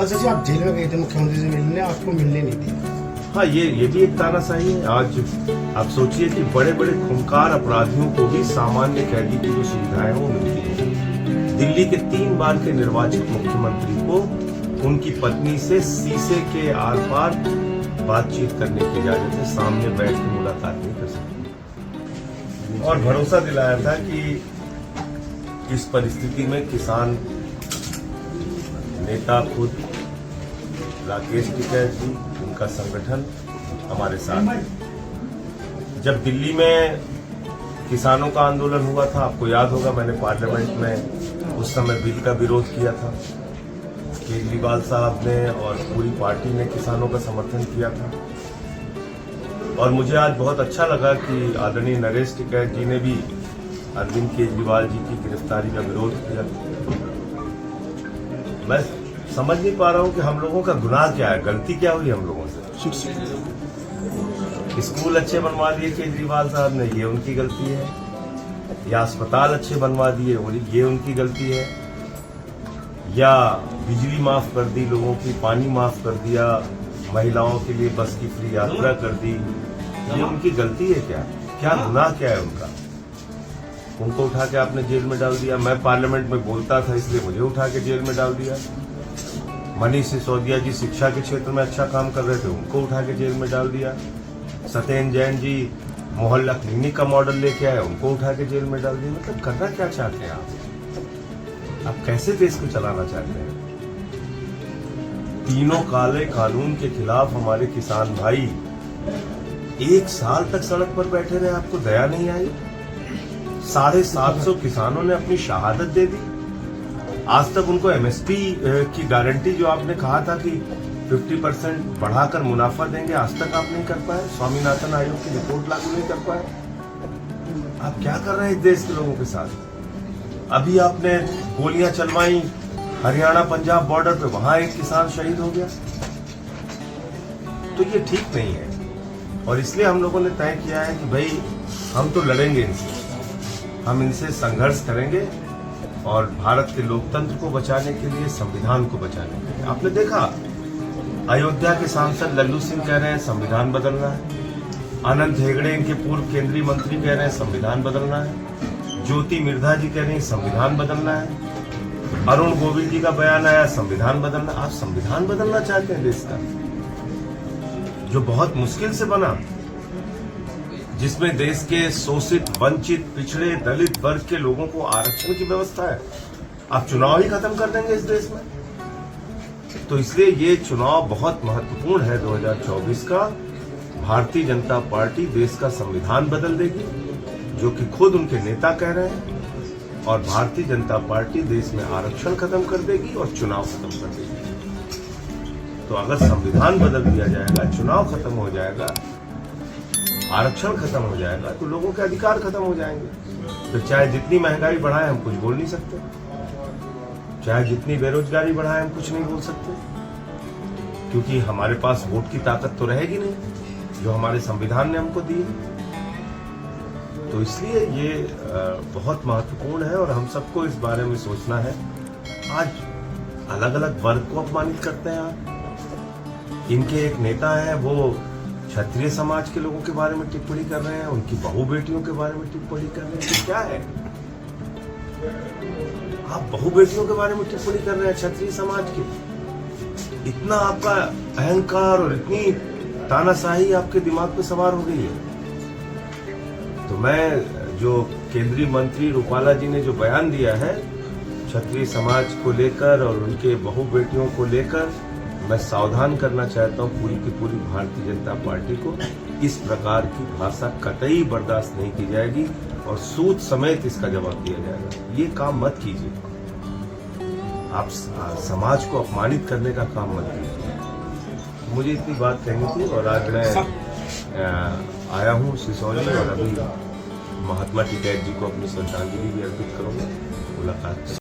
तानाशाही जी, आप जेल में गए थे मुख्यमंत्री से मिलने, आपको मिलने नहीं दिया। हाँ, ये भी एक तानाशाही है। आज आप सोचिए कि बड़े बड़े खूंखार अपराधियों को भी सामान्य कैदी की जो सुविधाएं वो मिलती है। दिल्ली के 3 बार के निर्वाचित मुख्यमंत्री को उनकी पत्नी से शीशे के आर पार बातचीत करने की इजाजत है, सामने बैठ के मुलाकात नहीं कर सकते। और भरोसा दिलाया था कि इस परिस्थिति में किसान नेता खुद राकेश टिकैत जी, उनका संगठन हमारे साथ है। जब दिल्ली में किसानों का आंदोलन हुआ था, आपको याद होगा, मैंने पार्लियामेंट में उस समय बिल का विरोध किया था। केजरीवाल साहब ने और पूरी पार्टी ने किसानों का समर्थन किया था। और मुझे आज बहुत अच्छा लगा कि आदरणीय नरेश टिकैत जी ने भी अरविंद केजरीवाल जी की गिरफ्तारी का विरोध किया। मैं समझ नहीं पा रहा हूं कि हम लोगों का गुनाह क्या है, गलती क्या हुई हम लोगों से। स्कूल अच्छे बनवा दिए केजरीवाल साहब ने, ये उनकी गलती है। या अस्पताल अच्छे बनवा दिए, ये उनकी गलती है। या बिजली माफ कर दी लोगों की, पानी माफ कर दिया, महिलाओं के लिए बस की फ्री यात्रा कर दी, ये उनकी गलती है क्या? क्या गुनाह क्या है उनका? उनको उठा के आपने जेल में डाल दिया। मैं पार्लियामेंट में बोलता था इसलिए मुझे उठा के जेल में डाल दिया। मनीष सिसोदिया जी शिक्षा के क्षेत्र में अच्छा काम कर रहे थे, उनको उठा के जेल में डाल दिया। सत्येंद्र जैन जी मोहल्ला क्लिनिक का मॉडल लेके आए, उनको उठा के जेल में डाल दिया। मतलब करना क्या चाहते हैं आप कैसे देश को चलाना चाहते हैं? तीनों काले कानून के खिलाफ हमारे किसान भाई 1 साल तक सड़क पर बैठे रहे, आपको दया नहीं आई? 750 किसानों ने अपनी शहादत दे दी। आज तक उनको एमएसपी की गारंटी जो आपने कहा था कि 50% बढ़ाकर मुनाफा देंगे, आज तक आप नहीं कर पाए। स्वामीनाथन आयोग की रिपोर्ट लागू नहीं कर पाए। आप क्या कर रहे हैं इस देश के लोगों के साथ? अभी आपने गोलियां चलवाई हरियाणा पंजाब बॉर्डर पे, वहां एक किसान शहीद हो गया। तो ये ठीक नहीं है। और इसलिए हम लोगों ने तय किया है कि भाई हम तो लड़ेंगे इनसे, हम इनसे संघर्ष करेंगे और भारत के लोकतंत्र को बचाने के लिए, संविधान को बचाने के लिए। आपने देखा अयोध्या के सांसद लल्लू सिंह कह रहे हैं संविधान बदलना है। आनंद हेगड़े इनके पूर्व केंद्रीय मंत्री कह रहे हैं संविधान बदलना है। ज्योति मिर्धा जी कह रही हैं संविधान बदलना है। अरुण गोविल जी का बयान आया संविधान बदलना। आप संविधान बदलना चाहते हैं देश का, जो बहुत मुश्किल से बना, जिसमें देश के शोषित, वंचित, पिछड़े, दलित वर्ग के लोगों को आरक्षण की व्यवस्था है। आप चुनाव ही खत्म कर देंगे इस देश में। तो इसलिए ये चुनाव बहुत महत्वपूर्ण है 2024 का। भारतीय जनता पार्टी देश का संविधान बदल देगी, जो कि खुद उनके नेता कह रहे हैं। और भारतीय जनता पार्टी देश में आरक्षण खत्म कर देगी और चुनाव खत्म कर देगी। तो अगर संविधान बदल दिया जाएगा, चुनाव खत्म हो जाएगा, आरक्षण खत्म हो जाएगा, तो लोगों के अधिकार खत्म हो जाएंगे। फिर चाहे जितनी महंगाई बढ़ाए हम कुछ बोल नहीं सकते, चाहे जितनी बेरोजगारी बढ़ाए हम कुछ नहीं बोल सकते, क्योंकि हमारे पास वोट की ताकत तो रहेगी नहीं जो हमारे संविधान ने हमको दी है। तो इसलिए ये बहुत महत्वपूर्ण है और हम सबको इस बारे में सोचना है। आज अलग अलग वर्ग को अपमानित करते हैं आप। इनके एक नेता है, वो क्षत्रिय समाज के लोगों के बारे में टिप्पणी कर रहे हैं, उनकी बहू बेटियों के बारे में टिप्पणी कर रहे हैं। ये क्या है? आप बहू बेटियों के बारे में टिप्पणी कर रहे हैं क्षत्रिय समाज के। इतना आपका अहंकार और इतनी तानाशाही आपके दिमाग पे सवार हो गई है। तो मैं, जो केंद्रीय मंत्री रूपाला जी ने जो बयान दिया है क्षत्रिय समाज को लेकर और उनके बहू बेटियों को लेकर, मैं सावधान करना चाहता हूं पूरी की पूरी भारतीय जनता पार्टी को। इस प्रकार की भाषा कतई बर्दाश्त नहीं की जाएगी और सूद समेत इसका जवाब दिया जाएगा। ये काम मत कीजिए, आप समाज को अपमानित करने का काम मत कीजिए। मुझे इतनी बात कहनी थी और आज मैं आया हूँ सिसौली और अभी महात्मा टिकैत जी को अपनी श्रद्धांजलि भी अर्पित करूंगा। मुलाकात